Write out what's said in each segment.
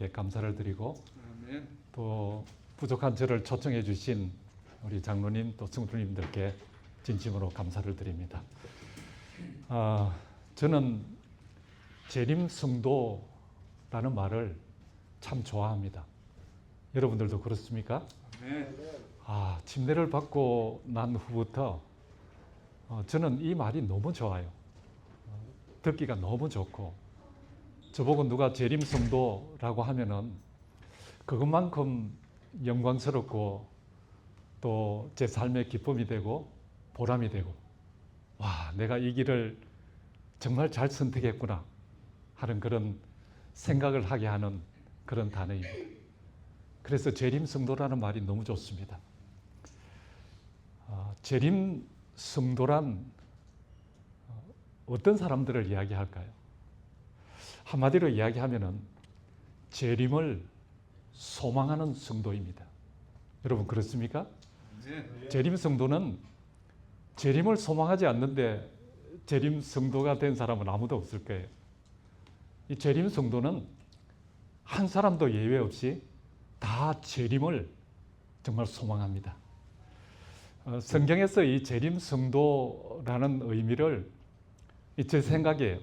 하나님께 감사를 드리고 아멘. 또 부족한 저를 초청해 주신 우리 장로님 또 성도님들께 진심으로 감사를 드립니다. 저는 재림 성도라는 말을 참 좋아합니다. 여러분들도 그렇습니까? 아멘. 침례를 받고 난 후부터 저는 이 말이 너무 좋아요. 듣기가 너무 좋고, 저보고 누가 재림 성도라고 하면은 그것만큼 영광스럽고 또 제 삶의 기쁨이 되고 보람이 되고, 내가 이 길을 정말 잘 선택했구나 하는 그런 생각을 하게 하는 그런 단어입니다. 그래서 재림 성도라는 말이 너무 좋습니다. 재림 성도란 어떤 사람들을 이야기할까요? 한마디로 이야기하면은 재림을 소망하는 성도입니다. 여러분 그렇습니까? 네. 재림 성도는 재림을 소망하지 않는데 재림 성도가 된 사람은 아무도 없을 거예요. 이 재림 성도는 한 사람도 예외 없이 다 재림을 정말 소망합니다. 성경에서 이 재림 성도라는 의미를 제 생각에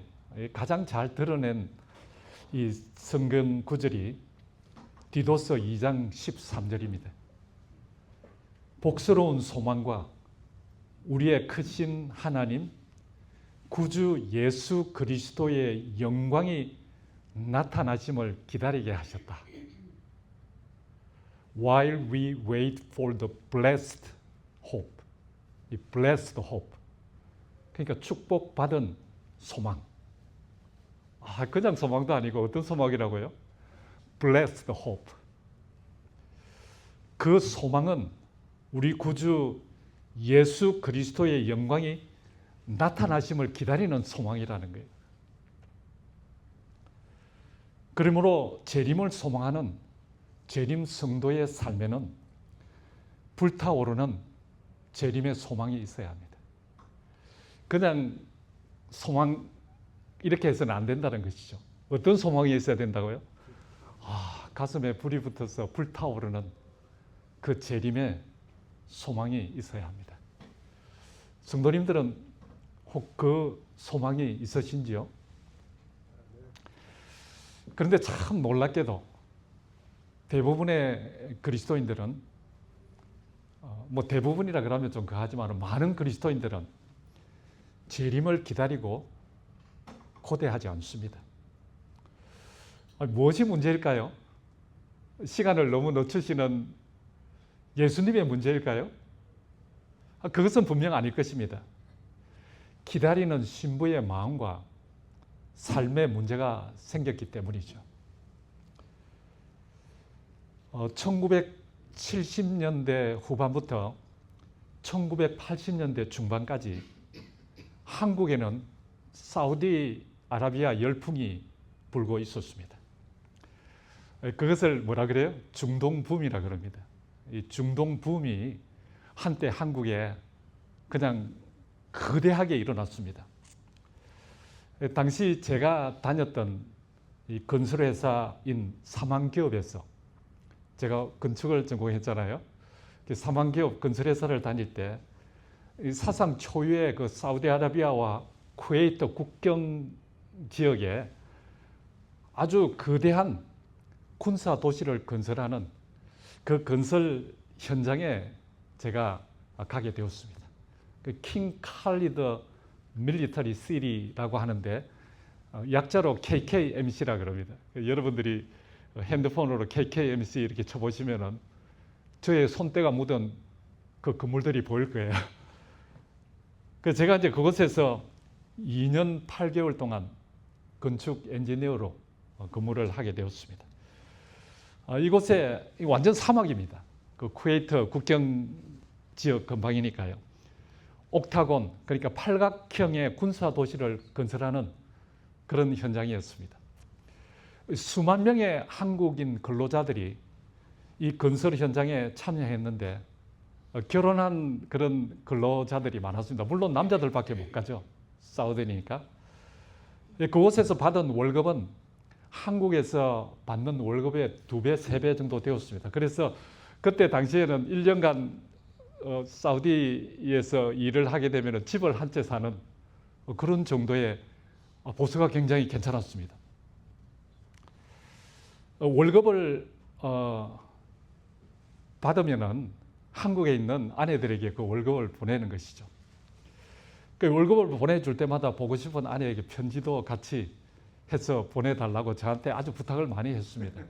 가장 잘 드러낸 이 성경 구절이 디도서 2장 13절입니다. 복스러운 소망과 우리의 크신 하나님 구주 예수 그리스도의 영광이 나타나심을 기다리게 하셨다. While we wait for the blessed hope. 이 blessed hope. 그러니까 축복받은 소망. 그냥 소망도 아니고 어떤 소망이라고요? Blessed hope. 그 소망은 우리 구주 예수 그리스도의 영광이 나타나심을 기다리는 소망이라는 거예요. 그러므로 재림을 소망하는 재림 성도의 삶에는 불타오르는 재림의 소망이 있어야 합니다. 그냥 소망 이렇게 해서는 안 된다는 것이죠. 어떤 소망이 있어야 된다고요? 가슴에 불이 붙어서 불타오르는 그 재림의 소망이 있어야 합니다. 성도님들은 혹 그 소망이 있으신지요? 그런데 참 놀랍게도 대부분의 그리스도인들은 대부분이라 그러면 좀 그하지만 많은 그리스도인들은 재림을 기다리고 고대하지 않습니다. 무엇이 문제일까요? 시간을 너무 늦추시는 예수님의 문제일까요? 그것은 분명 아닐 것입니다. 기다리는 신부의 마음과 삶의 문제가 생겼기 때문이죠. 1970년대 후반부터 1980년대 중반까지 한국에는 사우디아라비아 열풍이 불고 있었습니다. 그것을 뭐라 그래요? 중동붐이라 그럽니다. 이 중동붐이 한때 한국에 그냥 거대하게 일어났습니다. 당시 제가 다녔던 이 건설회사인 사망기업에서, 제가 건축을 전공했잖아요. 사망기업 건설회사를 다닐 때 사상 초유의 그 사우디아라비아와 쿠웨이트 국경 지역에 아주 거대한 군사 도시를 건설하는 그 건설 현장에 제가 가게 되었습니다. 그 킹 칼리드 밀리터리 시티라고 하는데 약자로 KKMC라 그럽니다. 여러분들이 핸드폰으로 KKMC 이렇게 쳐보시면은 저의 손때가 묻은 그 건물들이 보일 거예요. 그 제가 이제 그곳에서 2년 8개월 동안 건축 엔지니어로 근무를 하게 되었습니다. 이곳에 완전 사막입니다. 그 쿠웨이트 국경 지역 근방이니까요. 옥타곤, 그러니까 팔각형의 군사 도시를 건설하는 그런 현장이었습니다. 수만 명의 한국인 근로자들이 이 건설 현장에 참여했는데 결혼한 그런 근로자들이 많았습니다. 물론 남자들밖에 못 가죠. 사우디니까. 그곳에서 받은 월급은 한국에서 받는 월급의 2배, 3배 정도 되었습니다. 그래서 그때 당시에는 1년간 사우디에서 일을 하게 되면 집을 한 채 사는 그런 정도의 보수가 굉장히 괜찮았습니다. 월급을 받으면은 한국에 있는 아내들에게 그 월급을 보내는 것이죠. 그 월급을 보내줄 때마다 보고 싶은 아내에게 편지도 같이 해서 보내달라고 저한테 아주 부탁을 많이 했습니다.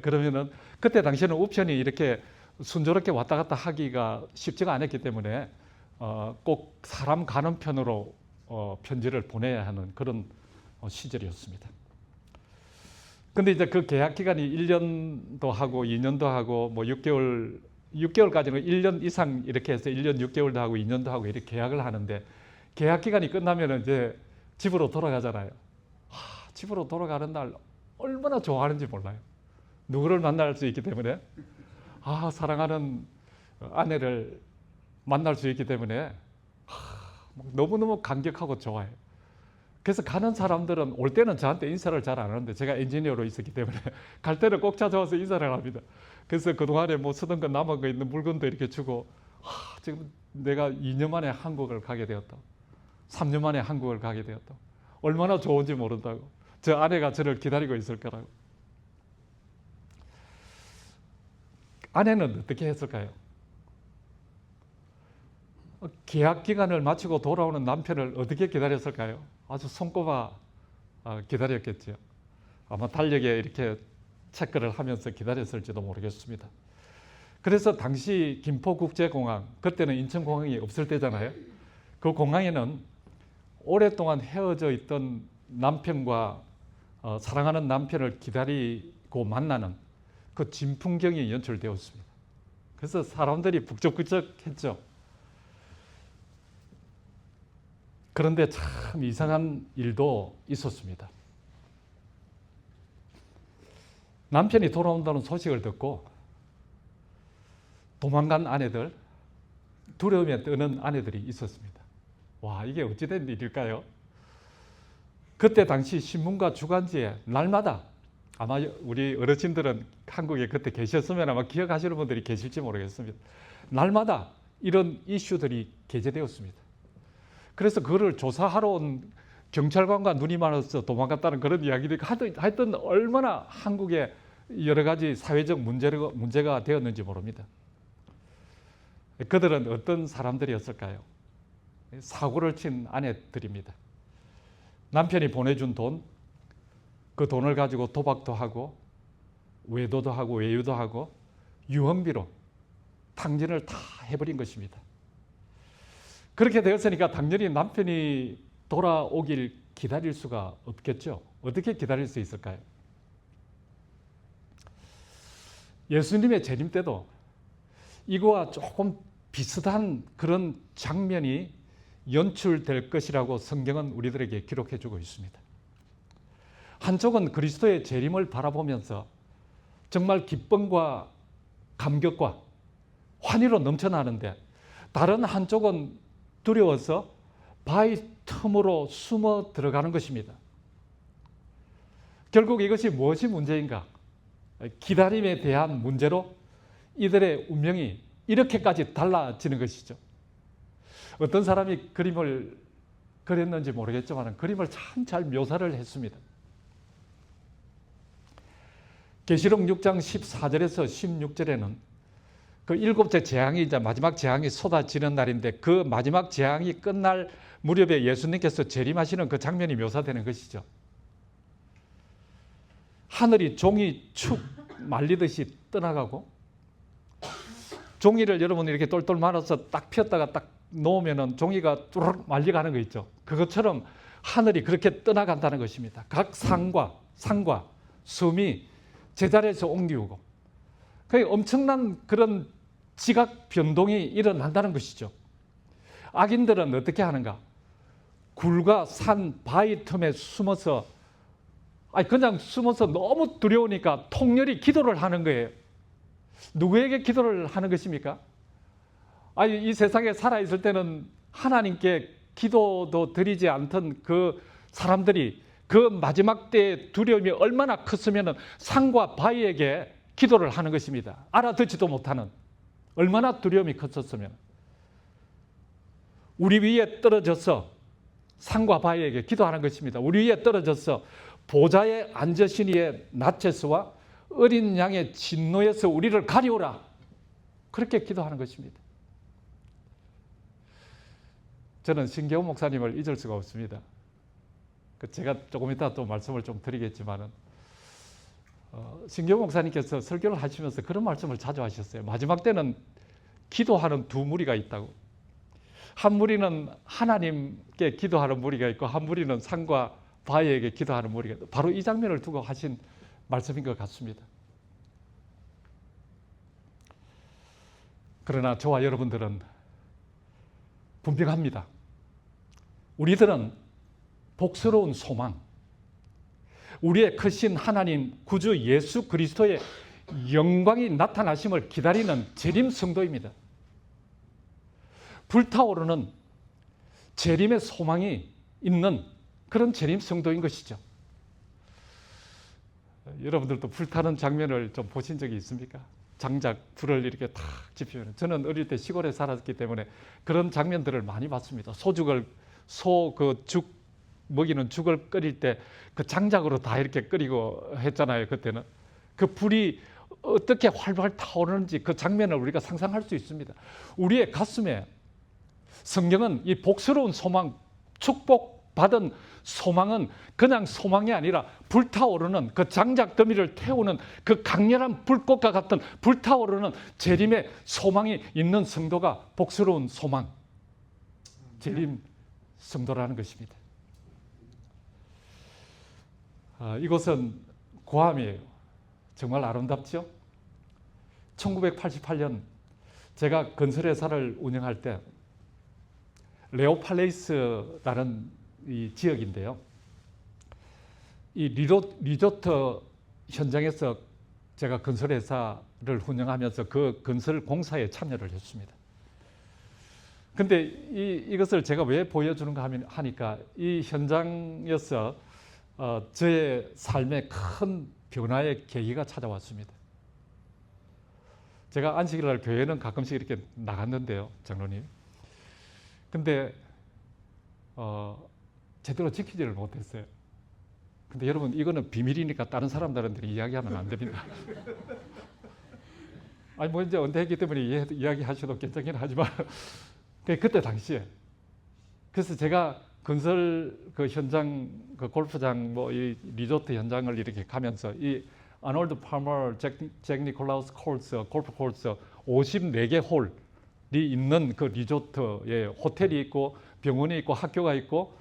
그러면은 그때 당시에는 옵션이 이렇게 순조롭게 왔다 갔다 하기가 쉽지가 않았기 때문에 꼭 사람 가는 편으로 편지를 보내야 하는 그런 시절이었습니다. 근데 이제 그 계약 기간이 1년도 하고 2년도 하고 뭐 6개월까지는 1년 이상 이렇게 해서 1년 6개월도 하고 2년도 하고 이렇게 계약을 하는데 계약 기간이 끝나면은 이제 집으로 돌아가잖아요. 집으로 돌아가는 날 얼마나 좋아하는지 몰라요. 누구를 만날 수 있기 때문에 사랑하는 아내를 만날 수 있기 때문에 너무너무 감격하고 좋아해요. 그래서 가는 사람들은 올 때는 저한테 인사를 잘 안 하는데 제가 엔지니어로 있었기 때문에 갈 때는 꼭 찾아와서 인사를 합니다. 그래서 그동안에 뭐 쓰던 거 남은 거 있는 물건도 이렇게 주고 지금 내가 2년 만에 한국을 가게 되었다. 3년 만에 한국을 가게 되었다. 얼마나 좋은지 모른다고. 저 아내가 저를 기다리고 있을 거라고. 아내는 어떻게 했을까요? 계약 기간을 마치고 돌아오는 남편을 어떻게 기다렸을까요? 아주 손꼽아 기다렸겠죠. 아마 달력에 이렇게 체크를 하면서 기다렸을지도 모르겠습니다. 그래서 당시 김포국제공항, 그때는 인천공항이 없을 때잖아요. 그 공항에는 오랫동안 헤어져 있던 남편과 사랑하는 남편을 기다리고 만나는 그 진풍경이 연출되었습니다. 그래서 사람들이 북적북적했죠. 그런데 참 이상한 일도 있었습니다. 남편이 돌아온다는 소식을 듣고 도망간 아내들, 두려움에 떠는 아내들이 있었습니다. 와, 이게 어찌된 일일까요? 그때 당시 신문과 주간지에 날마다, 아마 우리 어르신들은 한국에 그때 계셨으면 아마 기억하시는 분들이 계실지 모르겠습니다. 날마다 이런 이슈들이 게재되었습니다. 그래서 그거를 조사하러 온 경찰관과 눈이 맞아서 도망갔다는 그런 이야기들이 하여튼 얼마나 한국에 여러 가지 사회적 문제가 되었는지 모릅니다. 그들은 어떤 사람들이었을까요? 사고를 친 아내들입니다. 남편이 보내준 돈, 그 돈을 가지고 도박도 하고 외도도 하고 외유도 하고 유흥비로 탕진을 다 해버린 것입니다. 그렇게 되었으니까 당연히 남편이 돌아오길 기다릴 수가 없겠죠. 어떻게 기다릴 수 있을까요? 예수님의 재림 때도 이거와 조금 비슷한 그런 장면이 연출될 것이라고 성경은 우리들에게 기록해 주고 있습니다. 한쪽은 그리스도의 재림을 바라보면서 정말 기쁨과 감격과 환희로 넘쳐나는데 다른 한쪽은 두려워서 바위 틈으로 숨어 들어가는 것입니다. 결국 이것이 무엇이 문제인가? 기다림에 대한 문제로 이들의 운명이 이렇게까지 달라지는 것이죠. 어떤 사람이 그림을 그렸는지 모르겠지만 그림을 참 잘 묘사를 했습니다. 계시록 6장 14절에서 16절에는 그 7째 재앙이 이제 마지막 재앙이 쏟아지는 날인데 그 마지막 재앙이 끝날 무렵에 예수님께서 재림하시는 그 장면이 묘사되는 것이죠. 하늘이 종이 축 말리듯이 떠나가고 종이를 여러분 이렇게 똘똘 말아서 딱 폈다가 딱 놓으면은 종이가 뚜루룩 말려가는 거 있죠. 그것처럼 하늘이 그렇게 떠나간다는 것입니다. 각 산과 섬이 제자리에서 옮기우고 그러니까 엄청난 그런 지각 변동이 일어난다는 것이죠. 악인들은 어떻게 하는가? 굴과 산 바위 틈에 숨어서 그냥 숨어서 너무 두려우니까 통렬히 기도를 하는 거예요. 누구에게 기도를 하는 것입니까? 이 세상에 살아있을 때는 하나님께 기도도 드리지 않던 그 사람들이 그 마지막 때의 두려움이 얼마나 컸으면 산과 바위에게 기도를 하는 것입니다. 알아듣지도 못하는, 얼마나 두려움이 컸었으면. 우리 위에 떨어져서 산과 바위에게 기도하는 것입니다. 우리 위에 떨어져서 보좌에 앉으신 이의 나체스와 어린 양의 진노에서 우리를 가리오라. 그렇게 기도하는 것입니다. 저는 신계호 목사님을 잊을 수가 없습니다. 제가 조금 이따 또 말씀을 좀 드리겠지만은, 신계호 목사님께서 설교를 하시면서 그런 말씀을 자주 하셨어요. 마지막 때는 기도하는 두 무리가 있다고. 한 무리는 하나님께 기도하는 무리가 있고, 한 무리는 산과 바위에게 기도하는 무리가 있고, 바로 이 장면을 두고 하신 말씀인 것 같습니다. 그러나 저와 여러분들은 분명합니다. 우리들은 복스러운 소망, 우리의 크신 하나님 구주 예수 그리스도의 영광이 나타나심을 기다리는 재림 성도입니다. 불타오르는 재림의 소망이 있는 그런 재림 성도인 것이죠. 여러분들도 불타는 장면을 좀 보신 적이 있습니까? 장작 불을 이렇게 탁 지피면, 저는 어릴 때 시골에 살았기 때문에 그런 장면들을 많이 봤습니다. 죽 먹이는 죽을 끓일 때 그 장작으로 다 이렇게 끓이고 했잖아요. 그때는 그 불이 어떻게 활발 타오르는지 그 장면을 우리가 상상할 수 있습니다. 우리의 가슴에 성경은 이 복스러운 소망, 축복받은 소망은 그냥 소망이 아니라 불타오르는 그 장작 더미를 태우는 그 강렬한 불꽃과 같은 불타오르는 재림의 소망이 있는 성도가 복스러운 소망, 재림 성도라는 것입니다. 이곳은 고암이에요. 정말 아름답죠? 1988년 제가 건설회사를 운영할 때 레오팔레이스라는 이 지역인데요. 이 리조트 현장에서 제가 건설회사를 운영하면서 그 건설 공사에 참여를 했습니다. 근데 이것을 제가 왜 보여주는가 하니까 이 현장에서 저의 삶에 큰 변화의 계기가 찾아왔습니다. 제가 안식일날 교회는 가끔씩 이렇게 나갔는데요, 장로님. 근데 제대로 지키지를 못했어요. 근데 여러분, 이거는 비밀이니까 다른 사람들한테 이야기하면 안 됩니다. 아니 뭐 이제 은퇴했기 때문에 이야기하셔도 괜찮긴 하지만 그때 당시에, 그래서 제가 건설 그 현장, 그 골프장, 뭐 이 리조트 현장을 이렇게 가면서 이 아놀드 팔머 잭 니콜라우스 코스 골프 코스 54개 홀이 있는 그 리조트에 호텔이 있고 병원이 있고 학교가 있고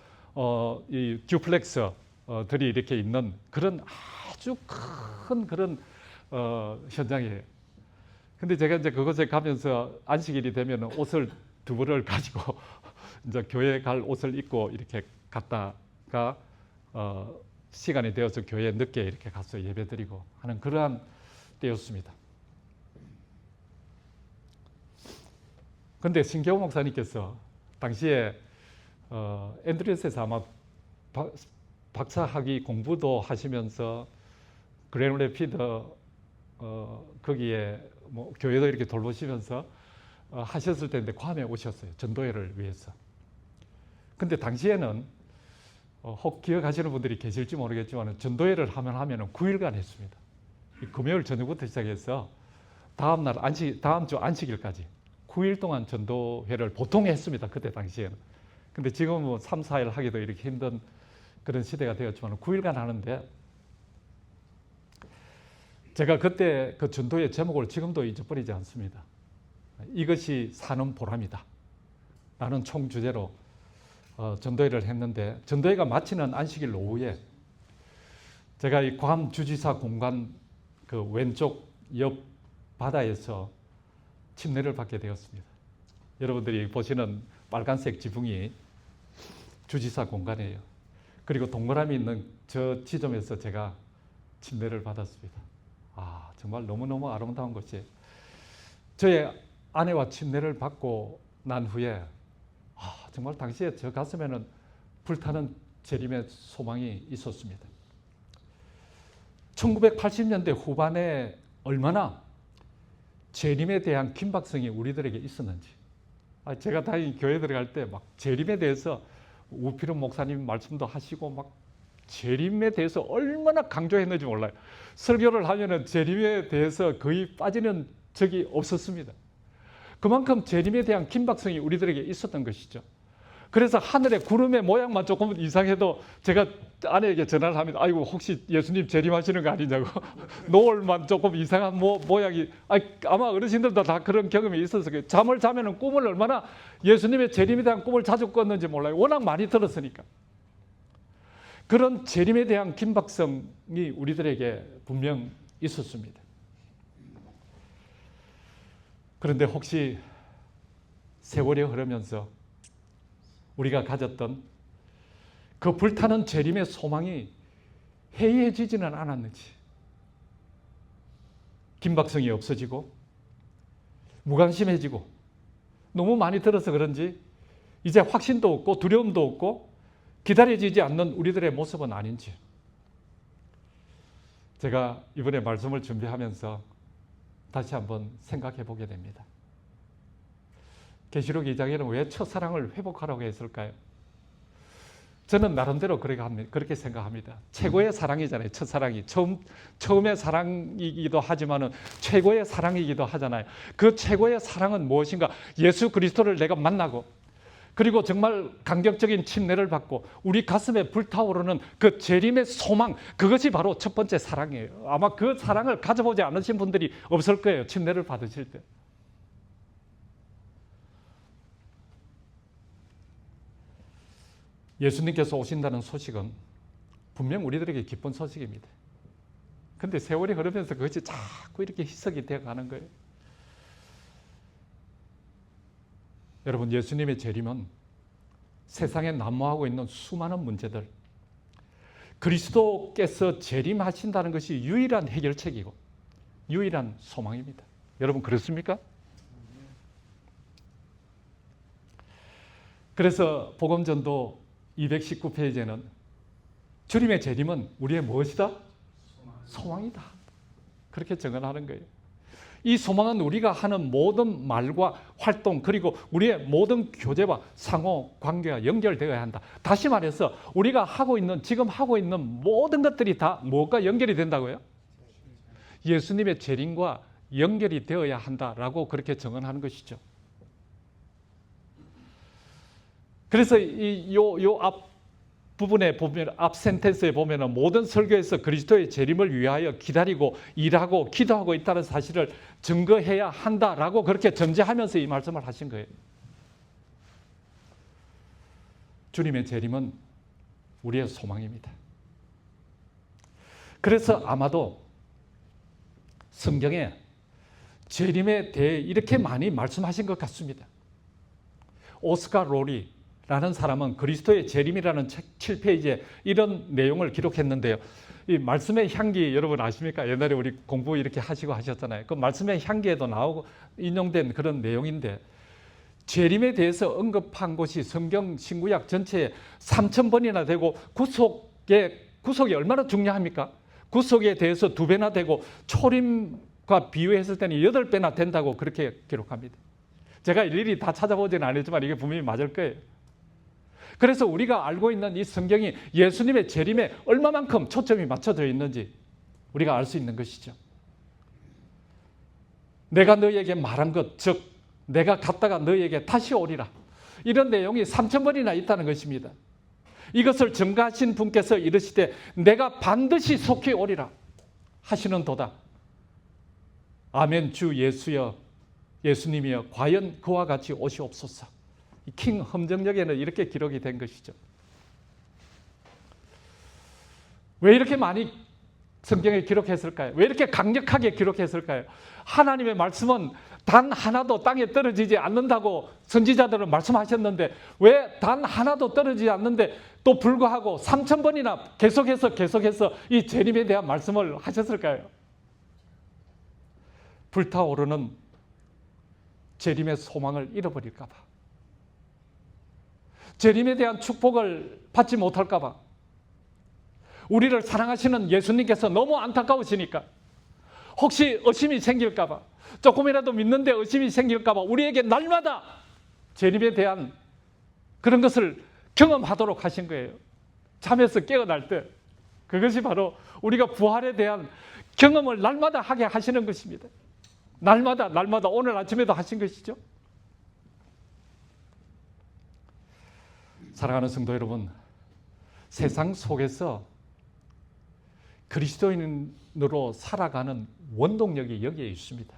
이 듀플렉스들이 이렇게 있는 그런 아주 큰 그런 현장이에요. 근데 제가 이제 그곳에 가면서 안식일이 되면 옷을 두 벌을 가지고 이제 교회 갈 옷을 입고 이렇게 갔다가 시간이 되어서 교회에 늦게 이렇게 가서 예배드리고 하는 그러한 때였습니다. 그런데 신계호 목사님께서 당시에 앤드류스에서 아마 박사학위 공부도 하시면서 그랜드 래피드 거기에 뭐 교회도 이렇게 돌보시면서 하셨을 때인데 괌에 오셨어요. 전도회를 위해서. 근데 당시에는 혹 기억하시는 분들이 계실지 모르겠지만 전도회를 하면 9일간 했습니다. 금요일 저녁부터 시작해서 다음 주 안식일까지 9일 동안 전도회를 보통 했습니다. 그때 당시에는. 근데 지금은 뭐 3, 4일 하기도 이렇게 힘든 그런 시대가 되었지만 9일간 하는데, 제가 그때 그 전도의 제목을 지금도 잊어버리지 않습니다. 이것이 사는 보람이다 라는 총주제로 전도회를 했는데, 전도회가 마치는 안식일 오후에 제가 이 괌 주지사 공간 그 왼쪽 옆 바다에서 침례를 받게 되었습니다. 여러분들이 보시는 빨간색 지붕이 주지사 공간이에요. 그리고 동그라미 있는 저 지점에서 제가 침례를 받았습니다. 정말 너무너무 아름다운 것이, 저의 아내와 침례를 받고 난 후에 정말 당시에 저 가슴에는 불타는 재림의 소망이 있었습니다. 1980년대 후반에 얼마나 재림에 대한 긴박성이 우리들에게 있었는지. 제가 다닌 교회 들어갈 때 막 재림에 대해서 우필은 목사님 말씀도 하시고 막 재림에 대해서 얼마나 강조했는지 몰라요. 설교를 하면은 재림에 대해서 거의 빠지는 적이 없었습니다. 그만큼 재림에 대한 긴박성이 우리들에게 있었던 것이죠. 그래서 하늘의 구름의 모양만 조금 이상해도 제가 아내에게 전화를 합니다. 아이고 혹시 예수님 재림하시는 거 아니냐고. 노을만 조금 이상한 모양이 아마 어르신들도 다 그런 경험이 있어서 잠을 자면은 꿈을 얼마나 예수님의 재림에 대한 꿈을 자주 꿨는지 몰라요. 워낙 많이 들었으니까. 그런 재림에 대한 긴박성이 우리들에게 분명 있었습니다. 그런데 혹시 세월이 흐르면서 우리가 가졌던 그 불타는 재림의 소망이 해이해지지는 않았는지, 긴박성이 없어지고 무관심해지고 너무 많이 들어서 그런지 이제 확신도 없고 두려움도 없고 기다려지지 않는 우리들의 모습은 아닌지, 제가 이번에 말씀을 준비하면서 다시 한번 생각해 보게 됩니다. 계시록 2장에는 왜 첫사랑을 회복하라고 했을까요? 저는 나름대로 그렇게 생각합니다. 최고의 사랑이잖아요. 첫사랑이. 처음의 사랑이기도 하지만 최고의 사랑이기도 하잖아요. 그 최고의 사랑은 무엇인가? 예수 그리스도를 내가 만나고 그리고 정말 감격적인 침례를 받고 우리 가슴에 불타오르는 그 재림의 소망, 그것이 바로 첫 번째 사랑이에요. 아마 그 사랑을 가져보지 않으신 분들이 없을 거예요. 침례를 받으실 때. 예수님께서 오신다는 소식은 분명 우리들에게 기쁜 소식입니다. 그런데 세월이 흐르면서 그것이 자꾸 이렇게 희석이 되어가는 거예요. 여러분, 예수님의 재림은 세상에 난무하고 있는 수많은 문제들, 그리스도께서 재림하신다는 것이 유일한 해결책이고 유일한 소망입니다. 여러분 그렇습니까? 그래서 복음전도 219페이지에는 주님의 재림은 우리의 무엇이다? 소망이다. 그렇게 정언하는 거예요. 이 소망은 우리가 하는 모든 말과 활동 그리고 우리의 모든 교제와 상호 관계가 연결되어야 한다. 다시 말해서 우리가 지금 하고 있는 모든 것들이 다 무엇과 연결이 된다고요? 예수님의 재림과 연결이 되어야 한다라고 그렇게 정언하는 것이죠. 그래서 요 앞 부분에 보면, 앞 센텐스에 보면은 모든 설교에서 그리스도의 재림을 위하여 기다리고 일하고 기도하고 있다는 사실을 증거해야 한다라고 그렇게 전제하면서 이 말씀을 하신 거예요. 주님의 재림은 우리의 소망입니다. 그래서 아마도 성경에 재림에 대해 이렇게 많이 말씀하신 것 같습니다. 오스카 로리 라는 사람은 그리스도의 재림이라는 책 7페이지에 이런 내용을 기록했는데요. 이 말씀의 향기 여러분 아십니까? 옛날에 우리 공부 이렇게 하시고 하셨잖아요. 그 말씀의 향기에도 나오고 인용된 그런 내용인데 재림에 대해서 언급한 곳이 성경 신구약 전체에 3,000번이나 되고 구속이 얼마나 중요합니까? 구속에 대해서 2배나 되고 초림과 비유했을 때는 8배나 된다고 그렇게 기록합니다. 제가 일일이 다 찾아보지는 않았지만 이게 분명히 맞을 거예요. 그래서 우리가 알고 있는 이 성경이 예수님의 재림에 얼마만큼 초점이 맞춰져 있는지 우리가 알 수 있는 것이죠. 내가 너희에게 말한 것, 즉 내가 갔다가 너희에게 다시 오리라. 이런 내용이 3,000번이나 있다는 것입니다. 이것을 증거하신 분께서 이르시되 내가 반드시 속히 오리라 하시는 도다. 아멘 주 예수님이여 과연 그와 같이 오시옵소서. 킹 험정역에는 이렇게 기록이 된 것이죠. 왜 이렇게 많이 성경에 기록했을까요? 왜 이렇게 강력하게 기록했을까요? 하나님의 말씀은 단 하나도 땅에 떨어지지 않는다고 선지자들은 말씀하셨는데 왜 단 하나도 떨어지지 않는데 또 불구하고 3,000번이나 계속해서 이 재림에 대한 말씀을 하셨을까요? 불타오르는 재림의 소망을 잃어버릴까 봐. 재림에 대한 축복을 받지 못할까 봐, 우리를 사랑하시는 예수님께서 너무 안타까우시니까, 혹시 의심이 생길까 봐, 조금이라도 믿는데 의심이 생길까 봐 우리에게 날마다 재림에 대한 그런 것을 경험하도록 하신 거예요. 잠에서 깨어날 때 그것이 바로 우리가 부활에 대한 경험을 날마다 하게 하시는 것입니다. 날마다 오늘 아침에도 하신 것이죠. 사랑하는 성도 여러분, 세상 속에서 그리스도인으로 살아가는 원동력이 여기에 있습니다.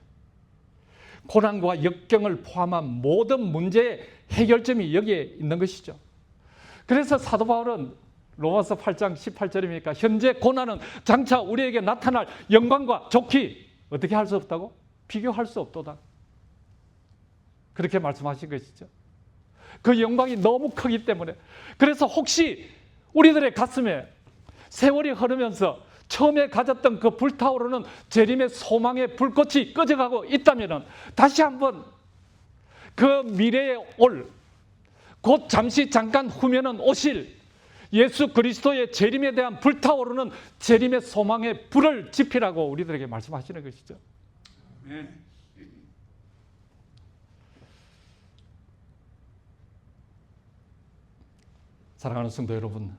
고난과 역경을 포함한 모든 문제의 해결점이 여기에 있는 것이죠. 그래서 사도 바울은 로마서 8장 18절입니까? 현재 고난은 장차 우리에게 나타날 영광과 좋기 어떻게 할 수 없다고? 비교할 수 없도다. 그렇게 말씀하신 것이죠. 그 영광이 너무 크기 때문에, 그래서 혹시 우리들의 가슴에 세월이 흐르면서 처음에 가졌던 그 불타오르는 재림의 소망의 불꽃이 꺼져가고 있다면 다시 한번 그 미래에 곧 잠시 잠깐 후면은 오실 예수 그리스도의 재림에 대한 불타오르는 재림의 소망의 불을 지피라고 우리들에게 말씀하시는 것이죠. 사랑하는 성도 여러분,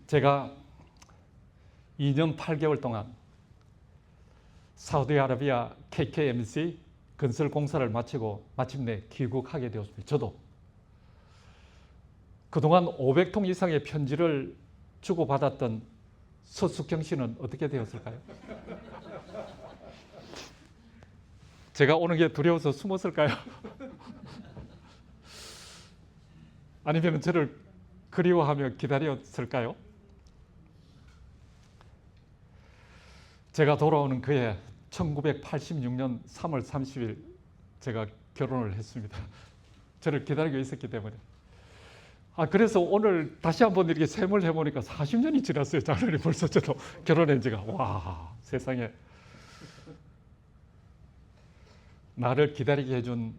제가 2년 8개월 동안 사우디아라비아 KKMC 건설 공사를 마치고 마침내 귀국하게 되었습니다. 저도 그동안 500통 이상의 편지를 주고받았던 서숙경 씨는 어떻게 되었을까요? 제가 오는 게 두려워서 숨었을까요? 아니면 저를 그리워하며 기다렸을까요? 제가 돌아오는 그해 1986년 3월 30일 제가 결혼을 했습니다. 저를 기다리고 있었기 때문에. 그래서 오늘 다시 한번 이렇게 셈을 해보니까 40년이 지났어요. 작년에 벌써 저도 결혼한 지가. 와, 세상에. 나를 기다리게 해준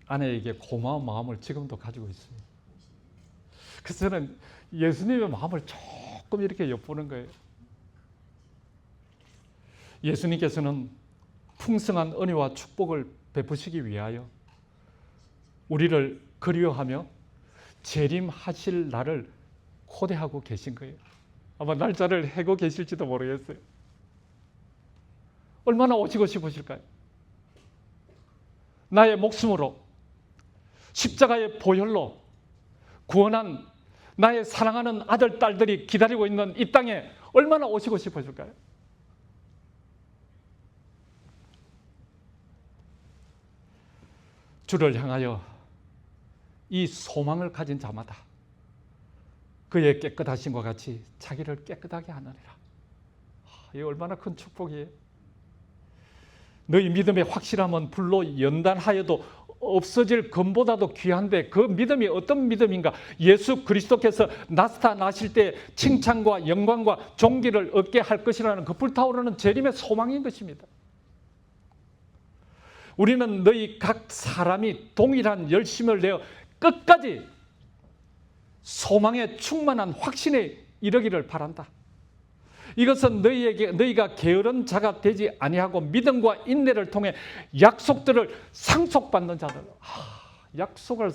아내에게 고마운 마음을 지금도 가지고 있습니다. 그래서 저는 예수님의 마음을 조금 이렇게 엿보는 거예요. 예수님께서는 풍성한 은혜와 축복을 베푸시기 위하여 우리를 그리워하며 재림하실 날을 고대하고 계신 거예요. 아마 날짜를 해고 계실지도 모르겠어요. 얼마나 오시고 싶으실까요? 나의 목숨으로 십자가의 보혈로 구원한 나의 사랑하는 아들, 딸들이 기다리고 있는 이 땅에 얼마나 오시고 싶으실까요? 주를 향하여 이 소망을 가진 자마다 그의 깨끗하심과 같이 자기를 깨끗하게 하느니라. 이게 얼마나 큰 축복이에요. 너희 믿음의 확실함은 불로 연단하여도 없어질 금보다도 귀한데, 그 믿음이 어떤 믿음인가? 예수 그리스도께서 나타나실 때 칭찬과 영광과 존귀를 얻게 할 것이라는 그 불타오르는 재림의 소망인 것입니다. 우리는 너희 각 사람이 동일한 열심을 내어 끝까지 소망에 충만한 확신에 이르기를 바란다. 이것은 너희가 게으른 자가 되지 아니하고 믿음과 인내를 통해 약속들을 상속받는 자들. 약속을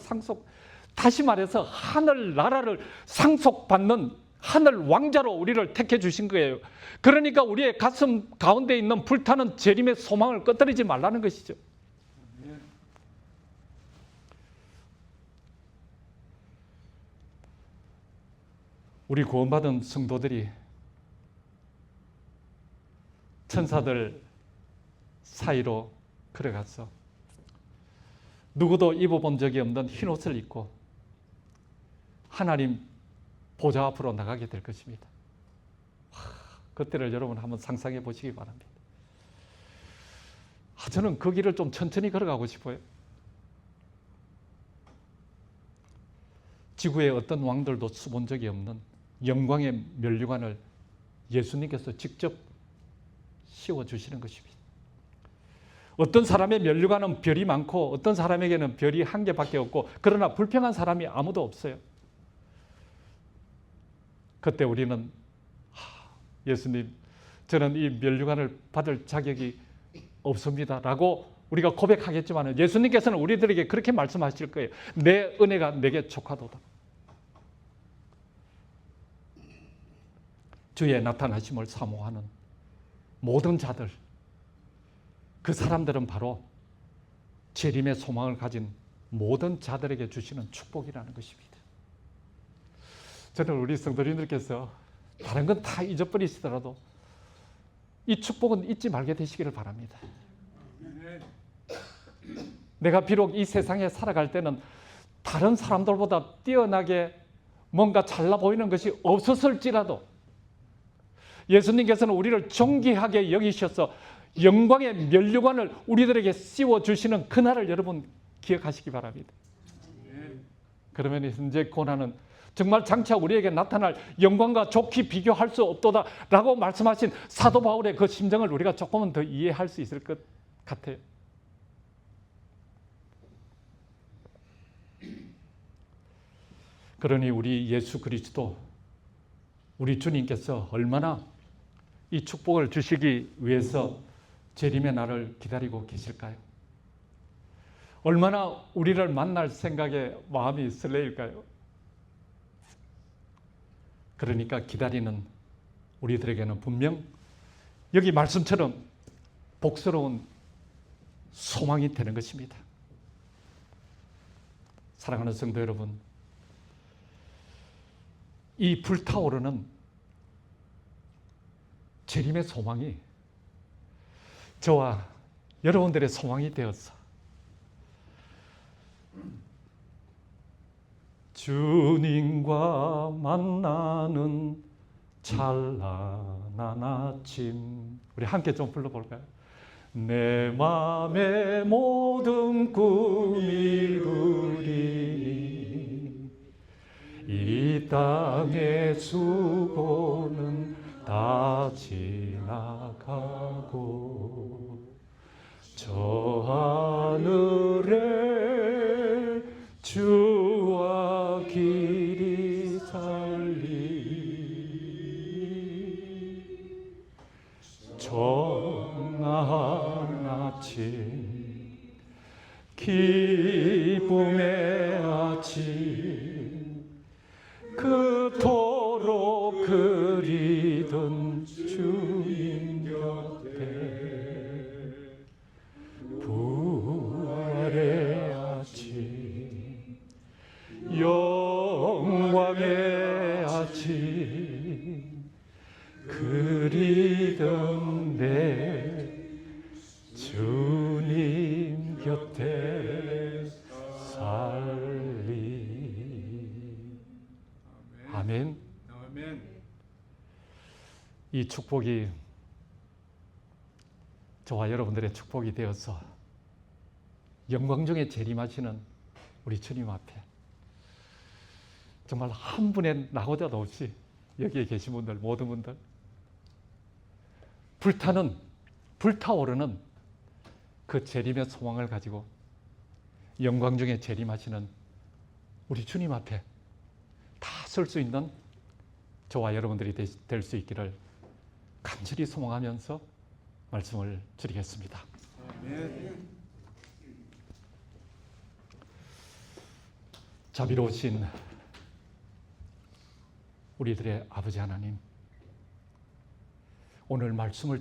다시 말해서 하늘 나라를 상속받는 하늘 왕자로 우리를 택해 주신 거예요. 그러니까 우리의 가슴 가운데 있는 불타는 재림의 소망을 꺼뜨리지 말라는 것이죠. 우리 구원받은 성도들이 천사들 사이로 걸어가서 누구도 입어본 적이 없는 흰옷을 입고 하나님 보좌 앞으로 나가게 될 것입니다. 그때를 여러분 한번 상상해 보시기 바랍니다. 저는 그 길을 좀 천천히 걸어가고 싶어요. 지구의 어떤 왕들도 써본 적이 없는 영광의 면류관을 예수님께서 직접 씌워주시는 것입니다. 어떤 사람의 면류관은 별이 많고 어떤 사람에게는 별이 한 개밖에 없고 그러나 불평한 사람이 아무도 없어요. 그때 우리는 예수님, 저는 이 면류관을 받을 자격이 없습니다 라고 우리가 고백하겠지만 예수님께서는 우리들에게 그렇게 말씀하실 거예요. 내 은혜가 내게 족하도다. 주의 나타나심을 사모하는 모든 자들, 그 사람들은 바로 재림의 소망을 가진 모든 자들에게 주시는 축복이라는 것입니다. 저는 우리 성도님들께서 다른 건 다 잊어버리시더라도 이 축복은 잊지 말게 되시기를 바랍니다. 내가 비록 이 세상에 살아갈 때는 다른 사람들보다 뛰어나게 뭔가 잘나 보이는 것이 없었을지라도 예수님께서는 우리를 존귀하게 여기셔서 영광의 면류관을 우리들에게 씌워주시는 그날을 여러분 기억하시기 바랍니다. 그러면 현재 고난은 정말 장차 우리에게 나타날 영광과 좋게 비교할 수 없도다 라고 말씀하신 사도 바울의 그 심정을 우리가 조금은 더 이해할 수 있을 것 같아요. 그러니 우리 예수 그리스도, 우리 주님께서 얼마나 이 축복을 주시기 위해서 재림의 날을 기다리고 계실까요? 얼마나 우리를 만날 생각에 마음이 설레일까요? 그러니까 기다리는 우리들에게는 분명 여기 말씀처럼 복스러운 소망이 되는 것입니다. 사랑하는 성도 여러분, 이 불타오르는 재림의 소망이 저와 여러분들의 소망이 되어서 주님과 만나는 찬란한 아침, 우리 함께 좀 불러볼까요? 내 맘의 모든 꿈이 이루리니 이 땅의 수고는 다 지나가고 저 하늘에 주와 길이 살리 정한 아침 기쁨의 아침 그토록 그리던 주님 곁에 부활의 아침 영광의 아침 그리던 내 주님 곁에 살리. 아멘. 이 축복이 저와 여러분들의 축복이 되어서 영광 중에 재림하시는 우리 주님 앞에 정말 한 분의 낙오자도 없이 여기에 계신 분들, 모든 분들 불타오르는 그 재림의 소망을 가지고 영광 중에 재림하시는 우리 주님 앞에 다 설 수 있는 저와 여러분들이 될 수 있기를 간절히 소망하면서 말씀을 드리겠습니다. 자비로우신 우리들의 아버지 하나님, 오늘 말씀을